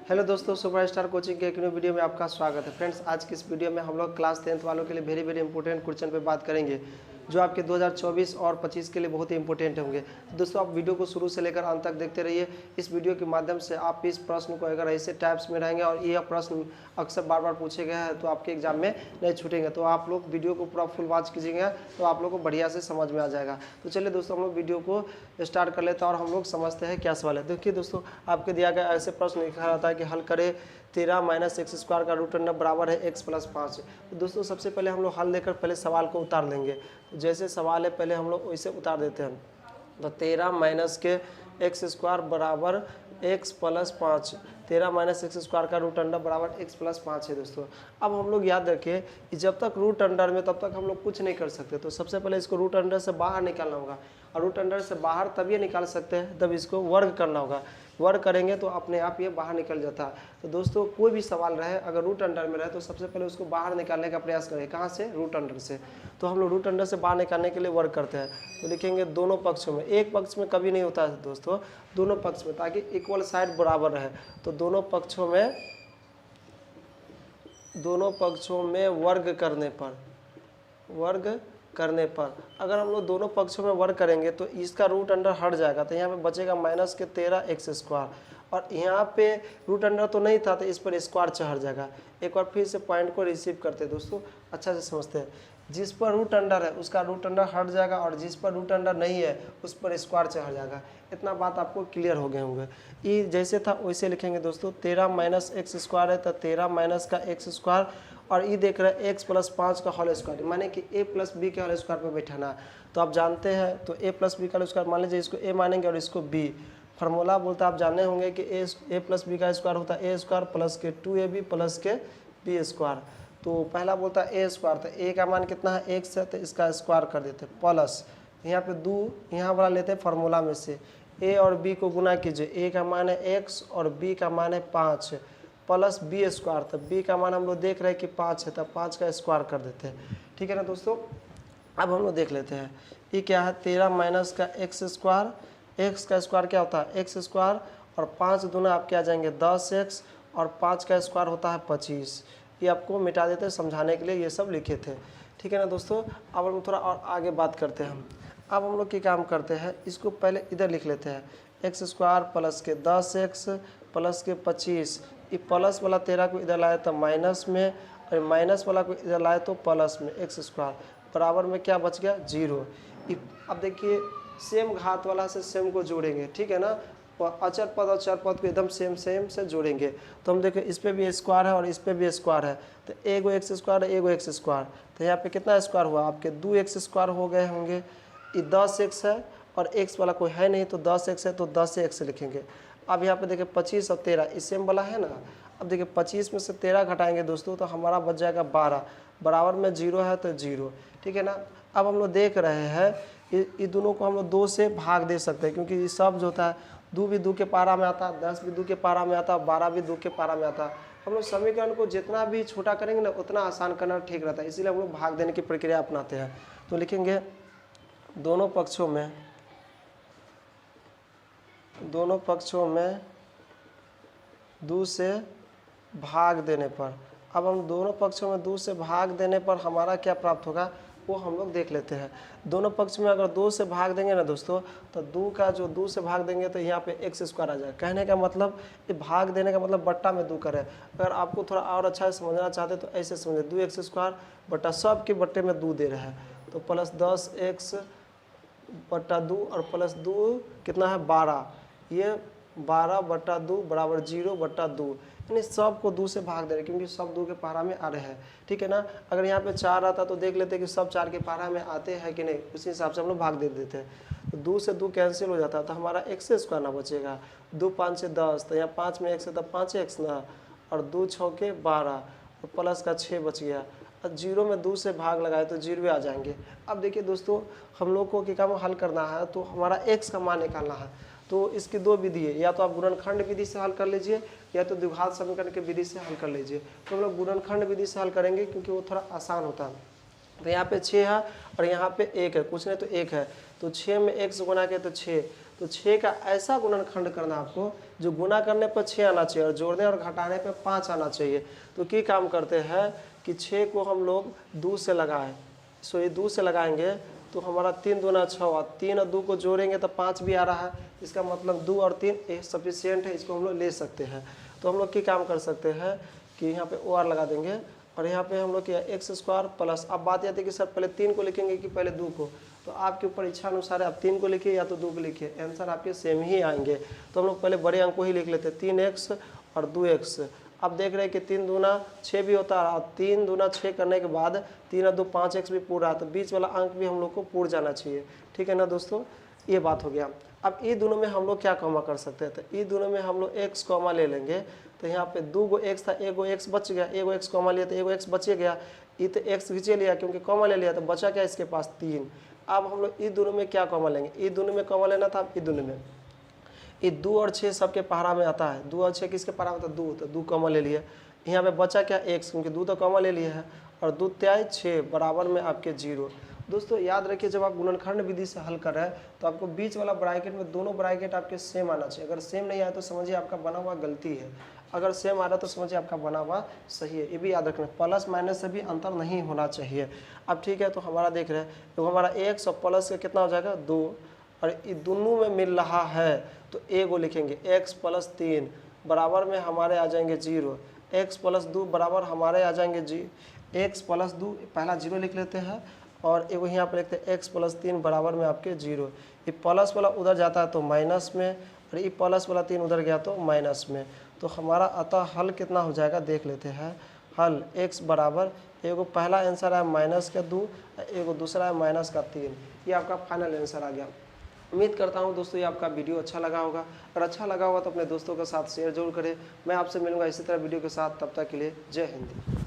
Hello दोस्तों, superstar coaching के एक न्यू वीडियो में आपका स्वागत है। फ्रेंड्स, आज की इस वीडियो में हम लोग क्लास 10th वालों के लिए वेरी इंपॉर्टेंट क्वेश्चन पे बात करेंगे जो आपके 2024 और 25 के लिए बहुत ही इंपॉर्टेंट होंगे। तो दोस्तों, आप वीडियो को शुरू से लेकर अंत तक देखते रहिए। इस वीडियो के माध्यम से आप इस प्रश्न को अगर ऐसे टाइप्स में रहेंगे और यह प्रश्न अक्सर बार बार पूछे गए हैं तो आपके एग्जाम में नहीं छूटेंगे। तो आप लोग वीडियो को पूरा फुल वॉच कीजिएगा तो आप लोग को बढ़िया से समझ में आ जाएगा। तो चलिए दोस्तों, हम लोग वीडियो को स्टार्ट कर लेते हैं और हम लोग समझते हैं क्या सवाल है। देखिए दोस्तों, आपके दिया गया ऐसे प्रश्न लिखा रहता है कि हल करें 13 माइनस एक्स स्क्वायर का रूट अंडर बराबर है एक्स प्लस 5। तो दोस्तों, सबसे पहले हम लोग हल लेकर पहले सवाल को उतार लेंगे। तो जैसे सवाल है पहले हम लोग वैसे उतार देते हैं। तो 13 माइनस के एक्स स्क्वायर बराबर x plus 5, 13 minus x square का रूट अंडर बराबर एक्स प्लस 5 है। दोस्तों, अब हम लोग याद रखें कि जब तक रूट अंडर में तब तक हम लोग कुछ नहीं कर सकते। तो सबसे पहले इसको रूट अंडर से बाहर निकालना होगा और रूट अंडर से बाहर तभी निकाल सकते हैं तब इसको वर्ग करना होगा। वर्ग करेंगे तो अपने आप ये बाहर निकल जाता है। तो दोस्तों, कोई भी सवाल रहे अगर रूट अंडर में रहे तो सबसे पहले उसको बाहर निकालने का प्रयास करें। कहाँ से? रूट अंडर से। तो हम लोग रूट अंडर से बाहर निकालने के लिए वर्ग करते हैं। तो लिखेंगे दोनों पक्षों में, एक पक्ष में कभी नहीं होता है दोस्तों, दोनों पक्ष में, ताकि इक्वल साइड बराबर रहे। तो दोनों पक्षों में वर्ग करने पर अगर हम लोग दोनों पक्षों में वर्ग करेंगे तो इसका रूट अंडर हट जाएगा। तो यहाँ पे बचेगा माइनस के 13 एक्स स्क्वायर, और यहाँ पे रूट अंडर तो नहीं था तो इस पर स्क्वायर चढ़ जाएगा। एक बार फिर से पॉइंट को रिसीव करते हैं दोस्तों, अच्छा से समझते हैं। जिस पर रूट अंडर है उसका रूट अंडर हट जाएगा और जिस पर रूट अंडर नहीं है उस पर स्क्वायर चढ़ जाएगा। इतना बात आपको क्लियर हो गए होंगे। ये जैसे था वैसे लिखेंगे दोस्तों। 13 माइनस एक्स स्क्वायर है तो 13 माइनस का एक्स स्क्वायर, और ये देख रहे हैं एक्स प्लस 5 का होल स्क्वायर, माने कि ए प्लस बी के होल स्क्वायर पर बैठाना है। तो आप जानते हैं, तो ए प्लस बी का होल स्क्वायर मान लीजिए, इसको ए मानेंगे और इसको बी। फार्मूला बोलता है, आप जाने होंगे कि ए प्लस बी का स्क्वायर होता है ए स्क्वायर प्लस के 2ab प्लस के बी स्क्वायर। तो पहला बोलता है ए स्क्वायर, तो ए का मान कितना है? एक्स है, तो इसका स्क्वायर कर देते हैं प्लस यहाँ पे 2, यहाँ वाला लेते हैं फार्मूला में से, ए और बी को गुना कीजिए। ए का मान है एक्स और बी का मान है 5 प्लस बी स्क्वायर। तब बी का मान हम लोग देख रहे हैं कि 5 है, तब 5 का स्क्वायर कर देते हैं। ठीक है ना दोस्तों। अब हम लोग देख लेते हैं ये क्या है। 13 माइनस का एक्स स्क्वायर, एक्स का स्क्वायर क्या होता है? एक्स स्क्वायर, और 5 दूना आपके आ जाएंगे 10x, और 5 का स्क्वायर होता है 25। ये आपको मिटा देते हैं समझाने के लिए, ये सब लिखे थे। ठीक है ना दोस्तों। अब हम थोड़ा और आगे बात करते हैं। अब हम लोग क्या काम करते हैं, इसको पहले इधर लिख लेते हैं। एक्स स्क्वायर प्लस के 10x प्लस के 25। ये प्लस वाला 13 को इधर लाए तो माइनस में, और माइनस वाला को इधर लाए तो प्लस में, एक्स स्क्वायर बराबर में क्या बच गया? 0। अब देखिए, सेम घात वाला से सेम को जोड़ेंगे, ठीक है ना। अचर पद और चर पद को एकदम सेम से जोड़ेंगे। तो हम देखें इस पर भी स्क्वायर है और इस पर भी स्क्वायर है, तो एगो एक्स स्क्वायर है, एगो एक्स स्क्वायर। तो यहाँ पे कितना स्क्वायर हुआ? आपके 2x स्क्वायर हो गए होंगे। ये 10x है और x वाला कोई है नहीं, तो 10x है तो 10x लिखेंगे। अब यहाँ पे देखिए 25 और 13 इस सेम वाला है ना। अब देखिए 25 में से 13 घटाएंगे दोस्तों तो हमारा बच जाएगा 12, बराबर में 0 है तो 0। ठीक है ना। अब हम लोग देख रहे हैं ये दोनों को हम लोग 2 से भाग दे सकते हैं, क्योंकि ये सब जो होता है 2 भी 2 के पारा में आता है, 10 भी 2 के पारा में आता है, 12 भी 2 के पारा में आता है। हम लोग समीकरण को जितना भी छोटा करेंगे ना उतना आसान करना ठीक रहता है, इसीलिए हम लोग भाग देने की प्रक्रिया अपनाते हैं। तो लिखेंगे दोनों पक्षों में 2 से भाग देने पर, अब हम दोनों पक्षों में 2 से भाग देने पर हमारा क्या प्राप्त होगा वो हम लोग देख लेते हैं। दोनों पक्ष में अगर 2 से भाग देंगे ना दोस्तों, तो 2 का जो 2 से भाग देंगे तो यहाँ पे एक्स स्क्वायर आ जाएगा। कहने का मतलब ये भाग देने का मतलब बट्टा में 2 करें। अगर आपको थोड़ा और अच्छा से समझना चाहते तो ऐसे समझे, 2x स्क्वायर बट्टा सब के बट्टे में 2 दे रहे हैं, तो प्लस 10x बट्टा 2 और प्लस 2 कितना है? 12। ये 12 बट्टा 2 बराबर 0 बट्टा 2, यानी सब को 2 से भाग दे रहे, क्योंकि सब 2 के पारा में आ रहे हैं। ठीक है ना। अगर यहाँ पे 4 आता तो देख लेते कि सब 4 के पारा में आते हैं कि नहीं, उसी हिसाब से हम लोग भाग दे देते हैं। तो 2 से 2 कैंसिल हो जाता है, तो हमारा एक्स स्क्वायर ना बचेगा। 2 5 से 10, तो यहाँ 5 में x है तो 5x ना, और 2 6 के 12, और प्लस का 6 बच गया। और 0 में 2 से भाग लगाए तो 0 आ जाएंगे। अब देखिए दोस्तों, हम लोग को क्या काम हल करना है, तो हमारा x का मान निकालना है। तो इसकी 2 विधि है, या तो आप गुणनखंड विधि से हल कर लीजिए या तो द्विघात समीकरण की विधि से हल कर लीजिए। तो हम लोग गुणनखंड विधि से हल करेंगे क्योंकि वो थोड़ा आसान होता है। तो यहाँ पे 6 है और यहाँ पे 1 है, कुछ नहीं तो 1 है, तो 6 में x गुना के तो 6, तो 6 का ऐसा गुणनखंड करना आपको जो गुना करने पर 6 आना चाहिए और जोड़ने और घटाने पर 5 आना चाहिए। तो क्या काम करते हैं कि 6 को हम लोग 2 से लगाएं, सो ये 2 से लगाएंगे तो हमारा 3 दूना 6 हुआ, 3 और 2 को जोड़ेंगे तो 5 भी आ रहा है, इसका मतलब 2 और 3 सफिशियंट है, इसको हम लोग ले सकते हैं। तो हम लोग क्या काम कर सकते हैं कि यहाँ पे ओ आर लगा देंगे और यहाँ पे हम लोग क्या एक्स स्क्वायर प्लस, अब बात आती है कि सर पहले 3 को लिखेंगे कि पहले 2 को, तो आपके ऊपर इच्छा अनुसार है, आप 3 को लिखिए या तो 2 को लिखिए, आंसर आपके सेम ही आएंगे। तो हम लोग पहले बड़े अंक को ही लिख लेते हैं, 3x और 2x। अब देख रहे हैं कि 3 दूना 6 भी होता है और 3 दूना 6 करने के बाद 3 और 2 5x भी पूरा है, तो बीच वाला अंक भी हम लोग को पूर जाना चाहिए, ठीक है ना दोस्तों, ये बात हो गया। अब ये दोनों में हम लोग क्या कॉमा कर सकते हैं, तो ये दोनों में हम लोग x कॉमा ले लेंगे, तो यहाँ पे 2 गो x था, एगो x बच गया, एगो x कॉमा लिया तो एगो x बच गया, ये तो x खींचे लिया क्योंकि कॉमा ले लिया, तो बचा क्या इसके पास 3। अब हम लोग ये दोनों में क्या कॉमा लेंगे, ये दोनों में कॉमा लेना था, ये दोनों में ये 2 और 6 सबके पहाड़ा में आता है, 2 और 6 किसके पहाड़ा में आता है, 2, तो 2 कॉमा ले लिए। यहाँ पे बचा क्या x, क्योंकि 2 तो कॉमा ले लिए है और 2 त्याई 6 बराबर में आपके 0। दोस्तों याद रखिए जब आप गुणनखंड विधि से हल कर रहे हैं तो आपको बीच वाला ब्रैकेट में दोनों ब्रैकेट आपके सेम आना चाहिए। अगर सेम नहीं आया तो समझिए आपका बना हुआ गलती है, अगर सेम आ रहा तो समझिए आपका बना हुआ सही है। ये भी याद रखना, प्लस माइनस से भी अंतर नहीं होना चाहिए। अब ठीक है, तो हमारा देख रहे हैं तो हमारा x और प्लस का कितना हो जाएगा 2, और ये दोनों में मिल रहा है तो a को लिखेंगे x प्लस 3 बराबर में हमारे आ जाएंगे 0, x प्लस 2 बराबर हमारे आ जाएंगे x प्लस 2 पहला 0 लिख लेते हैं और एगो यहाँ पर लिखते हैं x प्लस 3 बराबर में आपके 0। ये प्लस वाला उधर जाता है तो माइनस में, और ये प्लस वाला 3 उधर गया तो माइनस में। तो हमारा अतः हल कितना हो जाएगा देख लेते हैं। हल x बराबर, एगो पहला आंसर है -2, एगो दूसरा है -3। ये आपका फाइनल आंसर आ गया। उम्मीद करता हूँ दोस्तों ये आपका वीडियो अच्छा लगा होगा, अगर अच्छा लगा होगा तो अपने दोस्तों के साथ शेयर जरूर करें। मैं आपसे मिलूंगा इसी तरह वीडियो के साथ, तब तक के लिए जय हिंद।